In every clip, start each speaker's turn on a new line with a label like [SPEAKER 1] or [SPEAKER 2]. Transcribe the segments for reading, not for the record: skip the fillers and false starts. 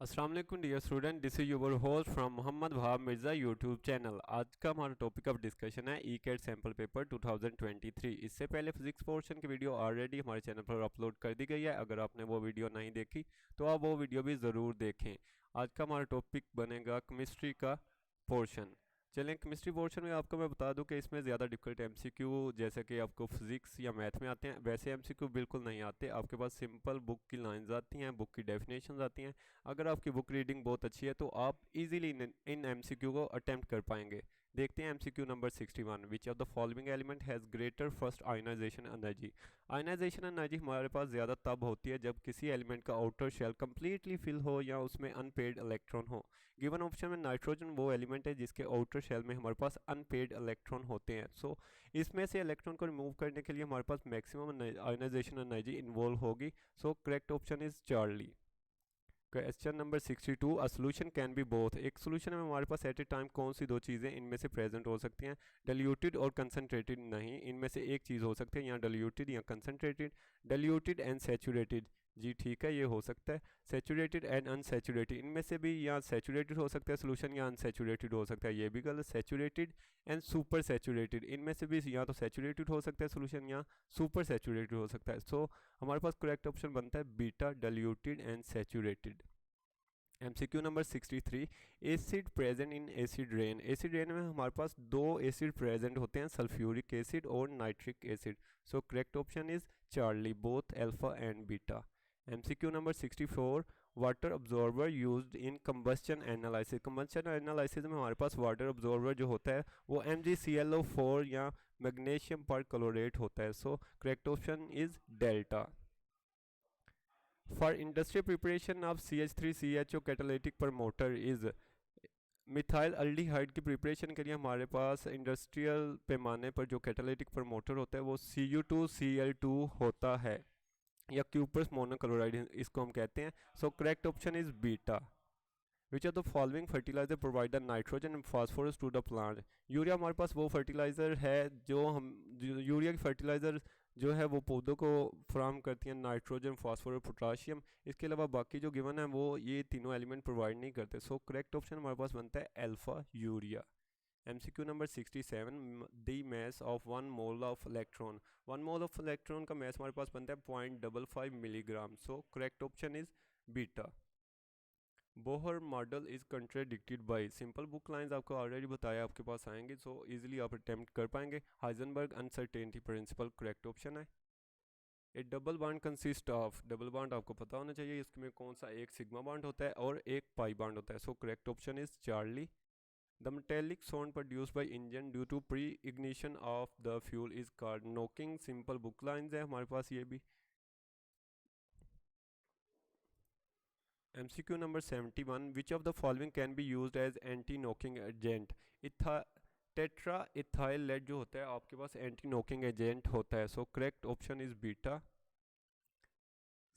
[SPEAKER 1] अस्सलाम वालेकुम dear student, this is your host from Mohammad Wahab Mirza YouTube channel. आज का हमारा टॉपिक ऑफ डिस्कशन है ई कैट सैम्पल पेपर 2023। इससे पहले फिजिक्स पोर्शन की वीडियो ऑलरेडी हमारे चैनल पर अपलोड कर दी गई है। अगर आपने वो वीडियो नहीं देखी तो आप वो वीडियो भी ज़रूर देखें। आज का हमारा टॉपिक बनेगा केमिस्ट्री का पोर्शन। चलें, केमिस्ट्री पोर्शन में आपको मैं बता दूं कि इसमें ज़्यादा डिफिकल्ट एमसीक्यू जैसे कि आपको फिजिक्स या मैथ में आते हैं वैसे एमसीक्यू बिल्कुल नहीं आते। आपके पास सिंपल बुक की लाइंस आती हैं, बुक की डेफिनेशंस आती हैं। अगर आपकी बुक रीडिंग बहुत अच्छी है तो आप इजीली इन एमसीक्यू को अटेम्प्ट कर पाएंगे। देखते हैं MCQ number 61। Which of the following element has greater first ionization energy. Ionization energy हमारे पास ज़्यादा तब होती है जब किसी एलिमेंट का आउटर शेल कम्प्लीटली फिल हो या उसमें अनपेड इलेक्ट्रॉन हो। गिवन ऑप्शन में नाइट्रोजन वो एलिमेंट है जिसके आउटर शेल में हमारे पास अनपेड इलेक्ट्रॉन होते हैं। सो इसमें से इलेक्ट्रॉन को रिमूव करने के लिए हमारे पास मैक्सिमम आयनाइजेशन एनर्जी इन्वॉल्व होगी। सो correct option is Charlie. Question number 62। A solution can be both. एक सोल्यूशन में हमारे पास एट ए टाइम कौन सी दो चीज़ें इनमें से प्रेजेंट हो सकती हैं? डाइल्यूटेड और कंसनट्रेटेड नहीं, इनमें से एक चीज़ हो सकती है, या डाइल्यूटेड या कंसनट्रेटेड। डाइल्यूटेड एंड सैचुरेटेड, जी ठीक है, ये हो सकता है। सैचुरेटेड एंड अनसैचुरेटेड, इनमें से भी या सैचुरेटेड हो सकता है सोल्यूशन या अनसैचुरेटेड हो सकता है, ये भी गलत। सैचुरेटेड एंड सुपर सैचुरेटेड, इनमें से भी या तो सैचुरेटेड हो सकता है सोल्यूशन या सुपर सैचुरेटेड हो सकता है। सो हमारे पास करेक्ट ऑप्शन बनता है beta, diluted and saturated. MCQ number 63। Acid present in acid rain. Acid rain में हमारे पास दो एसिड प्रेजेंट होते हैं, सल्फ्यूरिक एसिड और nitric acid. So correct option is Charlie, both alpha and beta. MCQ number 64। Water absorber used in combustion analysis. Combustion analysis में हमारे पास water absorber जो होता है वो MgClO4 या मैग्नीशियम पर क्लोरेट होता है। So correct option is delta. For industrial preparation of CH3CHO catalytic promoter is. Methyl aldehyde की प्रिपरेशन के लिए हमारे पास इंडस्ट्रियल पैमाने पर जो कैटालिटिक प्रमोटर होता है वो Cu2Cl2 होता है, या क्यूपरस मोनोक्लोराइड इसको हम कहते हैं। So correct option is beta. Which are the following fertilizer provide nitrogen and phosphorus to the plant. Urea हमारे पास वो फर्टिलाइजर है यूरिया की फर्टिलाइजर जो है वो पौधों को फ्राहम करती हैं, नाइट्रोजन, फास्फोरस, पोटाशियम। इसके अलावा बाकी जो गिवन है वो ये तीनों एलिमेंट प्रोवाइड नहीं करते। सो करेक्ट ऑप्शन हमारे पास बनता है alpha urea. MCQ number 67। The mass of 1 mole of electron. 1 mole of electron का मैस हमारे पास बनता है 0.55 milligram. So correct option is beta. Bohr model is contradicted by. Simple book lines आपको ऑलरेडी बताया आपके पास आएंगे, सो इजीली आप अटेम्प्ट कर पाएंगे। Heisenberg uncertainty principle correct option है। A double bond consist of. Double bond आपको पता होना चाहिए इसमें कौन सा, एक सिग्मा बॉन्ड होता है और एक पाई बॉन्ड होता है। So correct option is Charlie. The metallic sound produced by engine due to pre ignition of the fuel is called knocking. Simple book lines है हमारे पास ये भी। MCQ number 71। Which of the following can be used as anti-knocking agent? इथा tetra ethyl lead जो होता है आपके पास anti knocking agent होता है। So correct option is beta.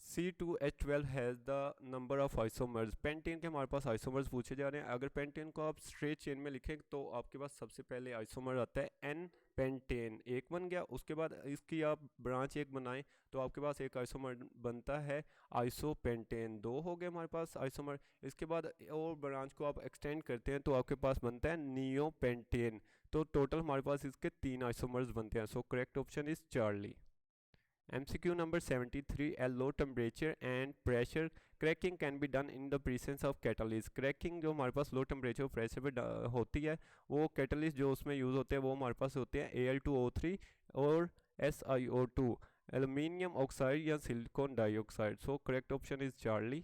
[SPEAKER 1] C2H12 has the number of isomers. Pentane के हमारे पास आइसोमर्स पूछे जा रहे हैं। अगर पेंटेन को आप स्ट्रेट चेन में लिखें तो आपके पास सबसे पहले आइसोमर आता है N पेंटेन, एक बन गया। उसके बाद इसकी आप ब्रांच एक बनाएं तो आपके पास एक आइसोमर बनता है आइसोपेंटेन, दो हो गए हमारे पास आइसोमर। इसके बाद और ब्रांच को आप एक्सटेंड करते हैं तो आपके पास बनता है नियोपेंटेन। तो टोटल हमारे पास इसके 3 आइसोमर्स बनते हैं। So correct option is Charlie. MCQ number 73। At low temperature and pressure cracking can be done in the presence of catalyst। cracking जो हमारे पास लो टेम्परेचर प्रेशर पे होती है वो कैटलिस्ट जो उसमें यूज़ होते हैं वो हमारे पास होते हैं Al2O3 और SiO2, एल्यूमिनियम ऑक्साइड या silicon dioxide. So correct option is Charlie.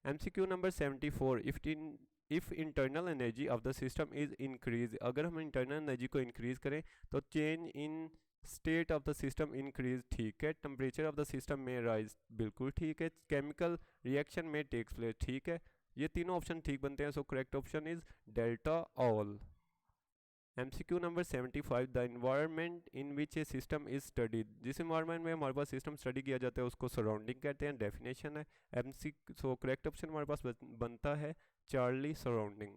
[SPEAKER 1] MCQ number 74। If internal energy of the system is increase. अगर हम इंटरनल एनर्जी को इंक्रीज करें तो change in state of the system increase, ठीक है। Temperature of the system में rise, बिल्कुल ठीक है। केमिकल रिएक्शन में टेक्स प्लेस, ठीक है। ये तीनों ऑप्शन ठीक बनते हैं। So correct option is delta all. MCQ number 75। The environment in which A system is studied. जिस इन्वायरमेंट में हमारे पास सिस्टम स्टडी किया जाता है उसको सराउंडिंग कहते हैं, डेफिनेशन है। सो करेक्ट ऑप्शन हमारे पास बनता है Charlie, surrounding.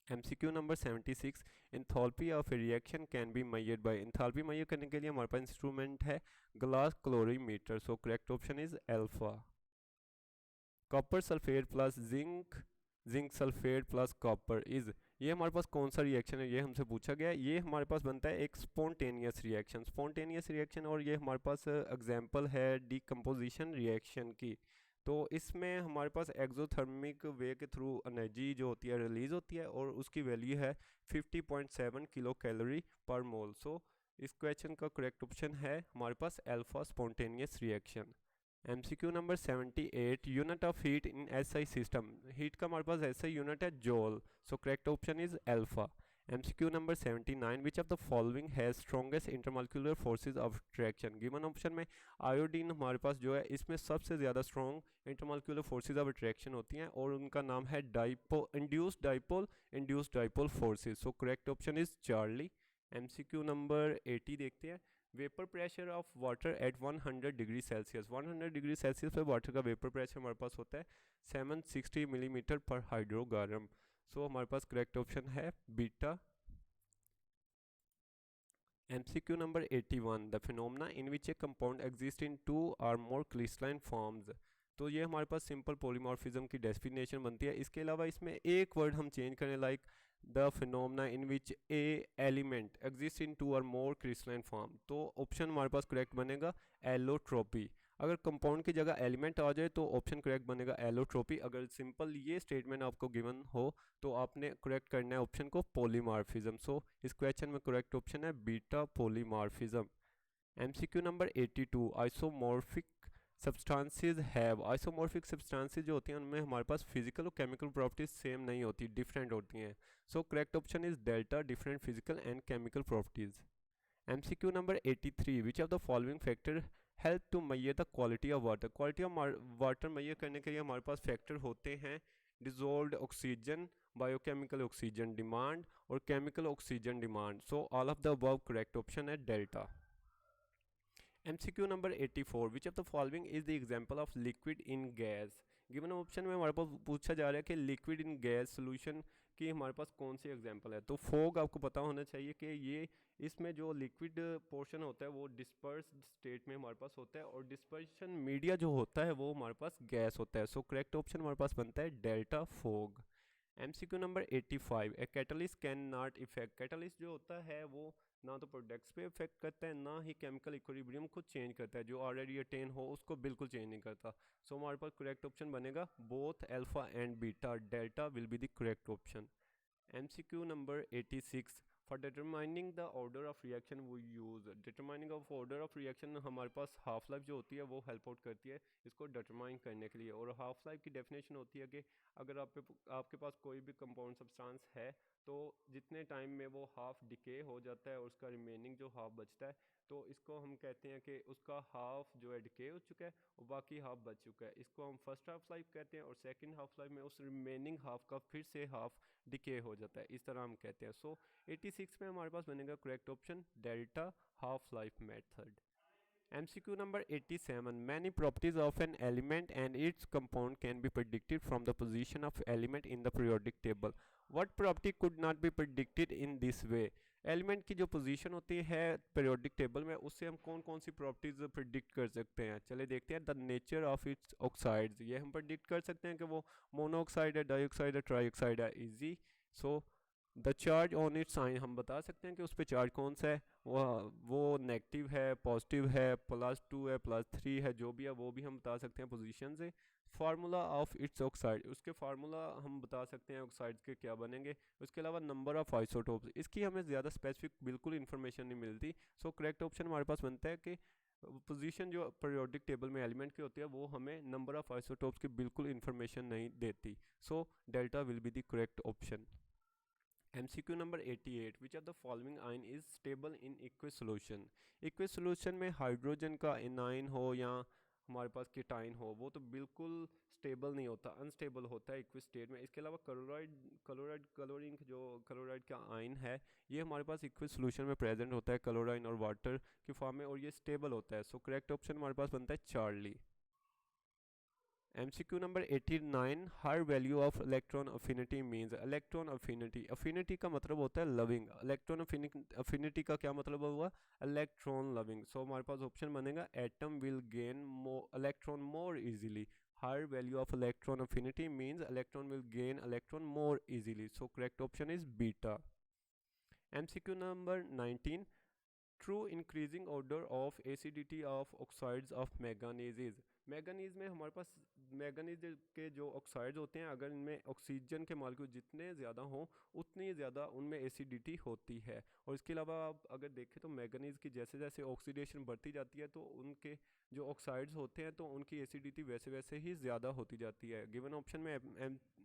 [SPEAKER 1] MCQ number 76। Enthalpy of a reaction can be measured by. Enthalpy measure करने के लिए हमारे पास इंस्ट्रूमेंट है glass calorimeter. So correct option is alpha. Copper sulphate plus zinc, zinc sulphate plus copper is, ये हमारे पास कौन सा रिएक्शन है, ये हमसे पूछा गया है। ये हमारे पास बनता है एक स्पॉन्टेनियस रिएक्शन, स्पॉन्टेनियस रिएक्शन, और ये हमारे पास एग्जांपल है डीकम्पोजिशन रिएक्शन की। तो इसमें हमारे पास एक्सोथर्मिक वे के थ्रू एनर्जी जो होती है रिलीज होती है, और उसकी वैल्यू है 50.7 किलो कैलोरी पर मोल। सो इस क्वेश्चन का करेक्ट ऑप्शन है हमारे पास alpha spontaneous reaction. MCQ number 78, unit of heat in SI system, heat का हमारे पास SI यूनिट है joule, so correct option is alpha. MCQ number 79, which of the following has strongest intermolecular forces of attraction, given option में iodine हमारे पास जो है इसमें सबसे ज़्यादा strong intermolecular forces of attraction होती हैं, और उनका नाम है induced dipole forces, so correct option is Charlie. MCQ number 80 देखते हैं, vapour pressure of water at 100 degree Celsius, 100 degree Celsius पे वाटर का वेपर प्रेशर हमारे पास होता है 760 मिलीमीटर पर हाइड्रोग्राम, सो हमारे पास करेक्ट ऑप्शन है beta. MCQ number 81, the phenomena in which A compound exist in 2 और मोर क्रिस्टलाइन फॉर्म्स, तो ये हमारे पास सिंपल पॉलीमॉर्फिज्म की डेफिनेशन बनती है। इसके अलावा इसमें एक वर्ड हम चेंज करें, like the phenomena in which A element exist in 2 और मोर क्रिस्टलाइन फॉर्म, तो ऑप्शन हमारे पास करेक्ट बनेगा एलोट्रोपी। अगर कंपाउंड की जगह एलिमेंट आ जाए तो ऑप्शन करेक्ट बनेगा एलोट्रोपी। अगर सिंपल ये स्टेटमेंट आपको गिवन हो तो आपने करेक्ट करना है ऑप्शन को पॉलीमॉर्फिज्म, सो इस क्वेश्चन में करेक्ट ऑप्शन है beta polymorphism. MCQ number 82, isomorphic substances have, isomorphic substances जो होती हैं उनमें हमारे पास फिजिकल और केमिकल प्रॉपर्टीज सेम नहीं होती, डिफरेंट होती हैं, so correct option is delta, different physical and chemical properties. MCQ number 83, which of the following factor help to measure the quality of water, quality of water measure करने के लिए हमारे पास factor होते हैं dissolved oxygen, biochemical oxygen demand और chemical oxygen demand, so all of the above correct option है delta. MCQ number 84, which of the following is the example of liquid in gas, given option में हमारे पास पूछा जा रहा है कि liquid in gas solution की हमारे पास कौन सी एग्जांपल है। तो फोग आपको पता होना चाहिए कि ये इसमें जो लिक्विड पोर्शन होता है वो डिस्पर्स स्टेट में हमारे पास होता है, और डिस्पर्शन मीडिया जो होता है वो हमारे पास गैस होता है, सो करेक्ट ऑप्शन हमारे पास बनता है delta fog. MCQ number 85, a catalyst can not effect, catalyst जो होता है वो ना तो प्रोडक्ट्स पे इफेक्ट करता है ना ही केमिकल इक्विलिब्रियम को चेंज करता है, जो ऑलरेडी अटेन हो उसको बिल्कुल चेंज नहीं करता, सो हमारे पास करेक्ट ऑप्शन बनेगा both alpha and beta, delta will be the correct option. MCQ number 86, for determining the order of reaction we use, determining of order of reaction हमारे पास हाफ लाइफ जो होती है वो हेल्प आउट करती है इसको डिटरमाइन करने के लिए, और हाफ लाइफ की डेफिनेशन होती है कि अगर आपके पास कोई भी कंपाउंड सब्सटेंस है तो जितने टाइम में वो हाफ डिके हो जाता है और उसका रिमेनिंग जो हाफ बचता है, तो इसको हम कहते हैं कि उसका हाफ जो है डिके हो चुका है और बाकी हाफ बच चुका है, इसको हम फर्स्ट हाफ लाइफ कहते हैं, और सेकंड हाफ लाइफ में उस रिमेनिंग हाफ का फिर से हाफ डिके हो जाता है, इस तरह हम कहते हैं। सो 86 में हमारे पास बनेगा correct option delta half life method. MCQ number 87, many properties of an element and its compound can be predicted from the position of element in the periodic table. What property could not be predicted in this way? Element की जो position होती है periodic table में उससे हम कौन कौन सी properties predict कर सकते हैं, चले देखते हैं। The nature of its oxides, ये हम प्रिडिक्ट कर सकते हैं कि वो मोनोऑक्साइड है, डाइऑक्साइड है, ट्राईऑक्साइड है, easy. So the charge on its sign, हम बता सकते हैं कि उस पर चार्ज कौन सा है, वो नेगेटिव है, पॉजिटिव है, +2 है, +3 है, जो भी है वो भी हम बता सकते हैं पोजीशन से। फार्मूला ऑफ इट्स ऑक्साइड, उसके फार्मूला हम बता सकते हैं ऑक्साइड्स के क्या बनेंगे। उसके अलावा नंबर ऑफ आइसोटोप्स, इसकी हमें ज़्यादा स्पेसिफिक बिल्कुल इन्फॉर्मेशन नहीं मिलती, सो करेक्ट ऑप्शन हमारे पास बनता है कि पोजीशन जो पीरियोडिक टेबल में एलिमेंट की होती है वो हमें नंबर ऑफ आइसोटोप्स की बिल्कुल इन्फॉर्मेशन नहीं देती, so delta will be the correct option. MCQ number 88, which of the following ion is stable in aqueous solution, aqueous solution में हाइड्रोजन का एनाइन हो या हमारे पास कीटाइन हो वो तो बिल्कुल स्टेबल नहीं होता, अनस्टेबल होता है एक्विस स्टेट में। इसके अलावा क्लोरीन जो क्लोराइड का आयन है ये हमारे पास एक्विस सोल्यूशन में प्रेजेंट होता है क्लोराइन और वाटर की फॉर्म में, और ये स्टेबल होता है, सो करेक्ट ऑप्शन हमारे पास बनता है Charlie. MCQ number 89, her value of electron affinity means, electron affinity, affinity का मतलब होता है लविंग, इलेक्ट्रॉन अफिनिटी का क्या मतलब हुआ, इलेक्ट्रॉन लविंग, सो हमारे पास ऑप्शन बनेगा atom will gain electron more easily, higher value of electron affinity means electron will gain electron more easily. So correct option is beta. MCQ number 19. True increasing order of acidity of oxides of manganese. Manganese में हमारे पास manganese के जो oxides होते हैं, अगर इनमें oxygen के molecule जितने ज़्यादा हों उतनी ज़्यादा उनमें एसिडिटी होती है। और इसके अलावा आप अगर देखें तो मैंगनीज की जैसे जैसे ऑक्सीडेशन बढ़ती जाती है तो उनके जो ऑक्साइड्स होते हैं तो उनकी एसिडिटी वैसे वैसे ही ज़्यादा होती जाती है। गिवन ऑप्शन में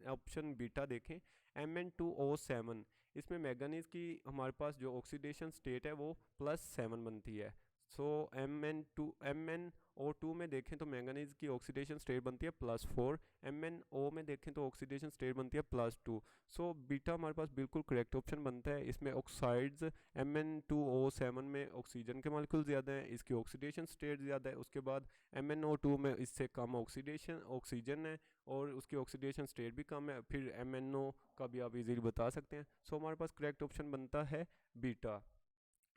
[SPEAKER 1] ऑप्शन बीटा देखें, Mn2O7, इसमें मैंगनीज की हमारे पास जो ऑक्सीडेशन स्टेट है वो +7 बनती है। सो MnO2 में देखें तो मैंगनीज की ऑक्सीडेशन स्टेट बनती है +4, MnO में देखें तो ऑक्सीडेशन स्टेट बनती है +2। सो बीटा हमारे पास बिल्कुल करेक्ट ऑप्शन बनता है। इसमें ऑक्साइड्स Mn2O7 में ऑक्सीजन के मॉलिक्यूल ज़्यादा हैं, इसकी ऑक्सीडेशन स्टेट ज़्यादा है। उसके बाद MnO2 में इससे कम ऑक्सीजन है और उसकी ऑक्सीडेशन स्टेट भी कम है। फिर MnO का भी आप इजीली बता सकते हैं। सो हमारे पास करेक्ट ऑप्शन बनता है बीटा।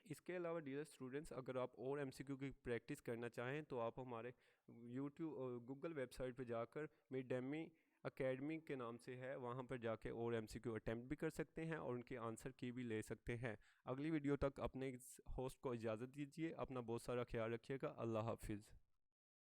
[SPEAKER 1] इसके अलावा डियर स्टूडेंट्स, अगर आप और MCQ की प्रैक्टिस करना चाहें तो आप हमारे यूट्यूब गूगल वेबसाइट पर जाकर मिड-डेमी अकेडमी के नाम से है, वहाँ पर जाके और MCQ अटैम्प्ट भी कर सकते हैं और उनके आंसर की भी ले सकते हैं। अगली वीडियो तक अपने होस्ट को इजाज़त दीजिए। अपना बहुत सारा ख्याल रखिएगा। अल्लाह हाफिज़।